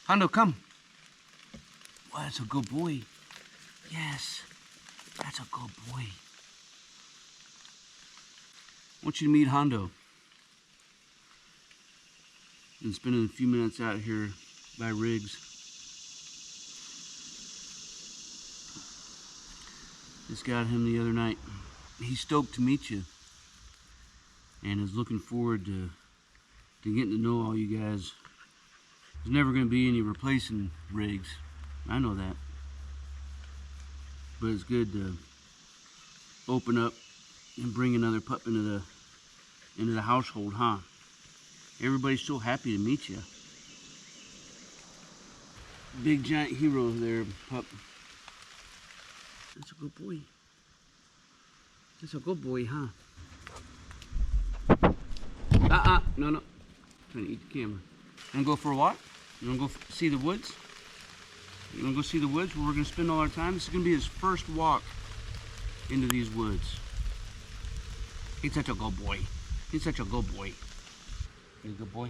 Hondo, come. Well, that's a good boy. Yes, that's a good boy. I want you to meet Hondo. Been spending a few minutes out here by Riggs. Just got him the other night. He's stoked to meet you and is looking forward to getting to know all you guys. There's never going to be any replacing Riggs. I know that. But it's good to open up and bring another pup into the household, huh? Everybody's so happy to meet you. Big giant hero there, pup. That's a good boy. That's a good boy, huh? No. Trying to eat the camera. You wanna go for a walk? You wanna go see the woods? You wanna go see the woods where we're gonna spend all our time? This is gonna be his first walk into these woods. He's such a good boy. He's such a good boy. You a good boy?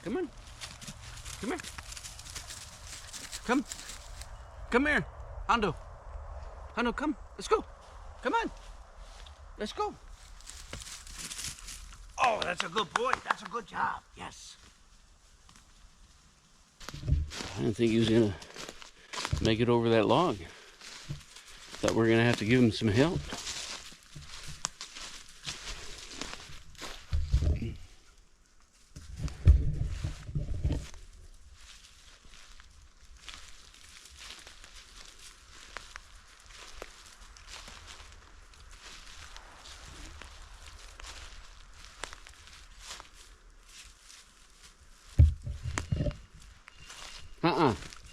Come on. Come here. Come. Come here. Hondo. Hondo, come. Let's go. Come on. Let's go. Oh, that's a good boy. That's a good job. Yes. I didn't think he was going to make it over that log. Thought we were going to have to give him some help.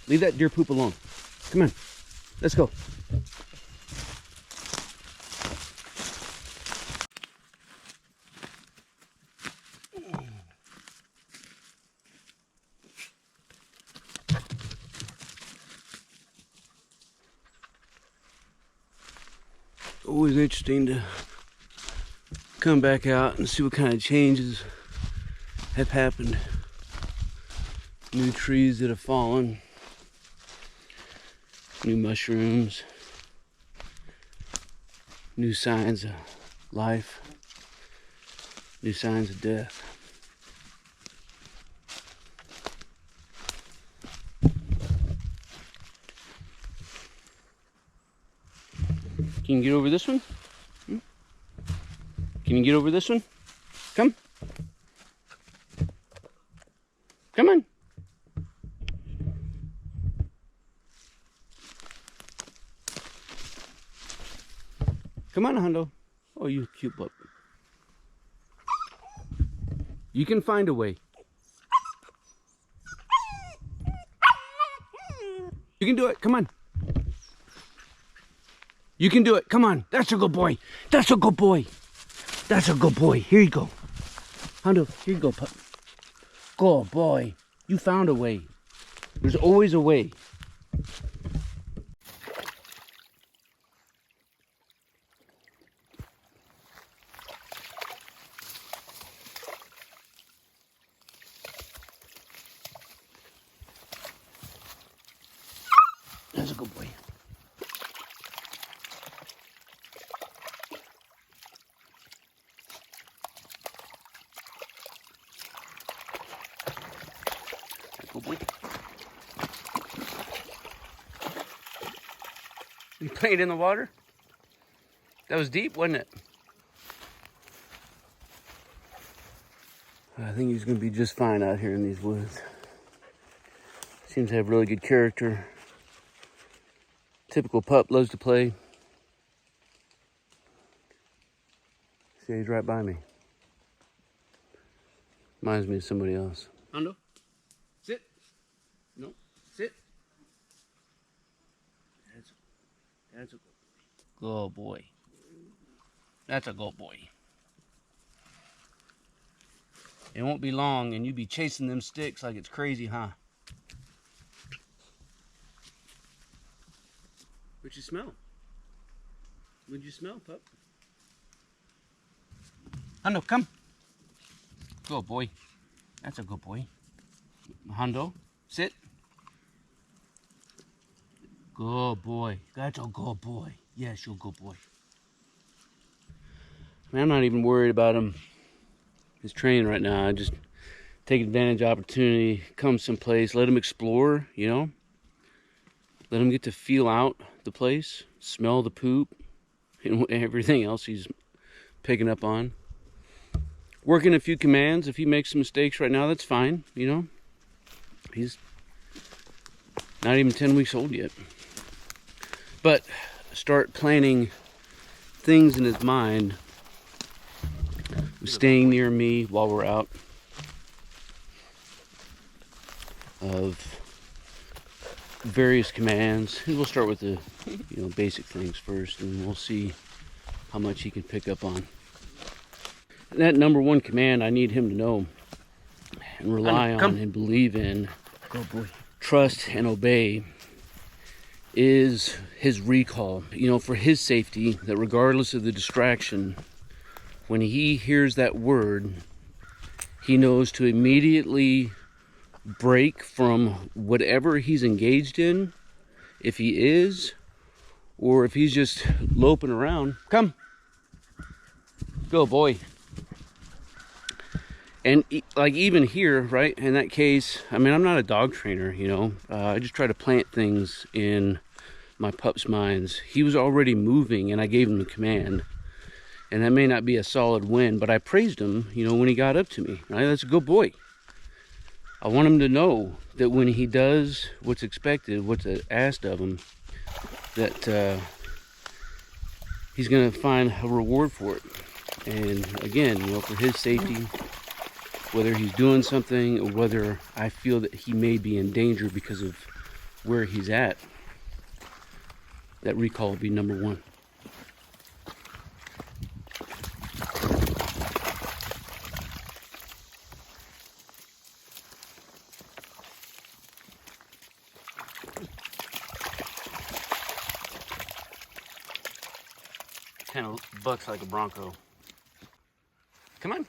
Leave that deer poop alone. Come on. Let's go. Always interesting to come back out and see what kind of changes have happened. New trees that have fallen. New mushrooms, new signs of life, new signs of death. Can you get over this one? Can you get over this one? Come. Come on. Come on, Hondo. Oh, you cute pup. You can find a way. You can do it. Come on. You can do it. Come on. That's a good boy. That's a good boy. That's a good boy. Here you go. Hondo, here you go, pup. Good boy. You found a way. There's always a way. That's a good boy. Good boy. You playing in the water? That was deep, wasn't it? I think he's going to be just fine out here in these woods. Seems to have really good character. Typical pup, loves to play. See, he's right by me. Reminds me of somebody else. Hondo, sit. No, sit. That's a good boy. That's a good boy. It won't be long and you be chasing them sticks like it's crazy, huh? What'd you smell? What'd you smell, pup? Hondo, come. Good boy. That's a good boy. Hondo, sit. Good boy. That's a good boy. Yes, you're a good boy. Man, I'm not even worried about his training right now. I just take advantage of opportunity, come someplace, let him explore, you know? Let him get to feel out the place, smell the poop, and everything else he's picking up on. Working a few commands. If he makes some mistakes right now, that's fine, you know? He's not even 10 weeks old yet. But start planning things in his mind, staying near me while we're out, of various commands. And we'll start with the basic things first, and we'll see how much he can pick up on. And that number one command I need him to know and rely on and believe in, trust and obey, is his recall. For his safety, that regardless of the distraction, when he hears that word, he knows to immediately break from whatever he's engaged in, if he is, or if he's just loping around. Come. Go, boy. And like even here, right, in that case, I mean, I'm not a dog trainer, I just try to plant things in my pups' minds. He was already moving and I gave him the command. And that may not be a solid win, but I praised him, when he got up to me, right? That's a good boy. I want him to know that when he does what's expected, what's asked of him, that he's going to find a reward for it. And again, for his safety, whether he's doing something or whether I feel that he may be in danger because of where he's at, that recall would be number one. Kind of bucks like a bronco. Come on.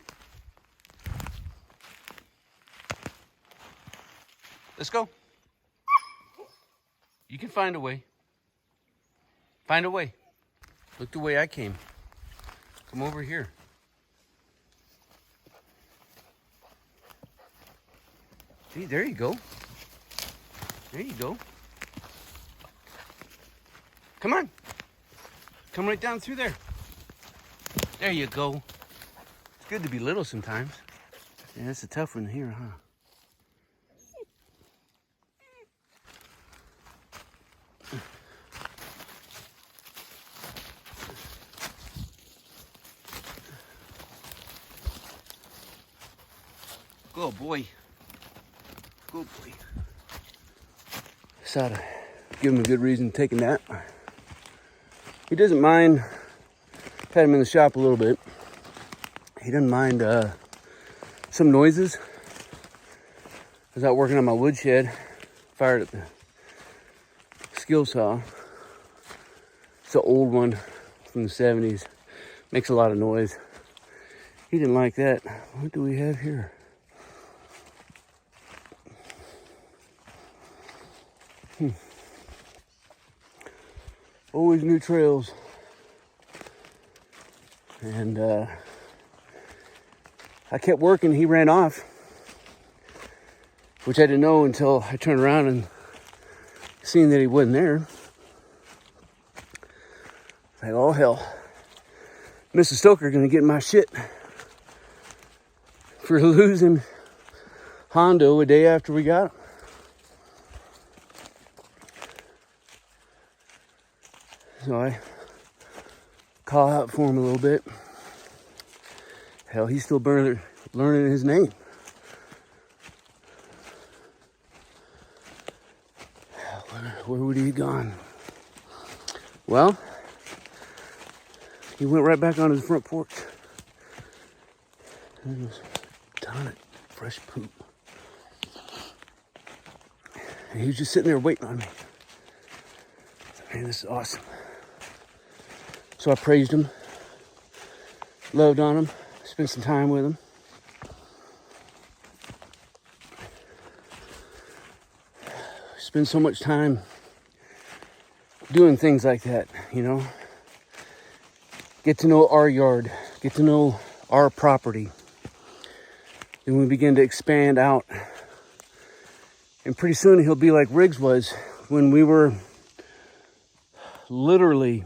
Let's go. You can find a way. Find a way. Look the way I came. Come over here. See, there you go. There you go. Come on. Come right down through there. There you go. It's good to be little sometimes. Yeah, that's a tough one here, huh? Good boy. Good boy. So to give him a good reason to take a nap. He doesn't mind. Had him in the shop a little bit. He doesn't mind some noises. I was out working on my woodshed. Fired at the skill saw. It's an old one from the 70s. Makes a lot of noise. He didn't like that. What do we have here? Always new trails. And I kept working. He ran off, which I didn't know until I turned around and seen that he wasn't there. Like, oh hell. Mrs. Stoker gonna get my shit for losing Hondo a day after we got him. So I call out for him a little bit. Hell, he's still learning his name. Where would he have gone? Well, he went right back on his front porch. And there was a ton of fresh poop. And he was just sitting there waiting on me. Man, this is awesome. So I praised him, loved on him, spent some time with him. Spend so much time doing things like that, you know. Get to know our yard, get to know our property. Then we begin to expand out. And pretty soon he'll be like Riggs was when we were literally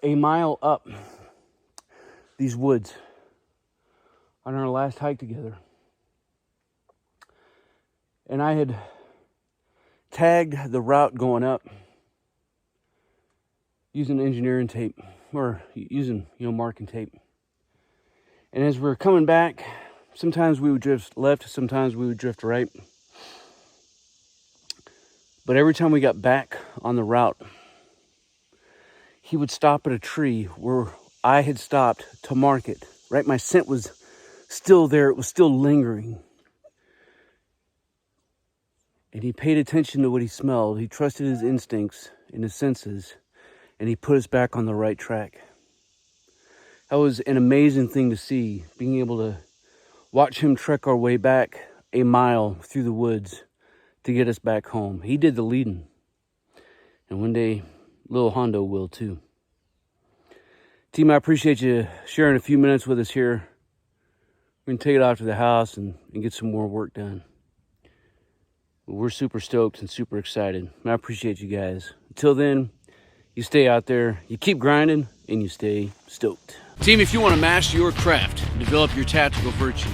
a mile up these woods on our last hike together. And I had tagged the route going up using engineering tape or using, marking tape. And as we were coming back, sometimes we would drift left, sometimes we would drift right. But every time we got back on the route, he would stop at a tree where I had stopped to mark it, right? My scent was still there. It was still lingering. And he paid attention to what he smelled. He trusted his instincts and his senses, and he put us back on the right track. That was an amazing thing to see, being able to watch him trek our way back a mile through the woods to get us back home. He did the leading. And one day, little Hondo will too. Team, I appreciate you sharing a few minutes with us here. We're going to take it off to the house and get some more work done. We're super stoked and super excited. I appreciate you guys. Until then, you stay out there, you keep grinding, and you stay stoked. Team, if you want to master your craft and develop your tactical virtue,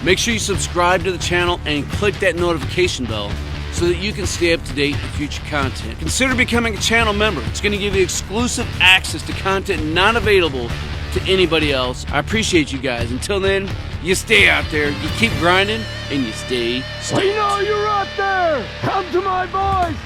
make sure you subscribe to the channel and click that notification bell so that you can stay up to date with future content. Consider becoming a channel member. It's going to give you exclusive access to content not available to anybody else. I appreciate you guys. Until then, you stay out there, you keep grinding, and you stay stoked. We know you're out there! Come to my voice!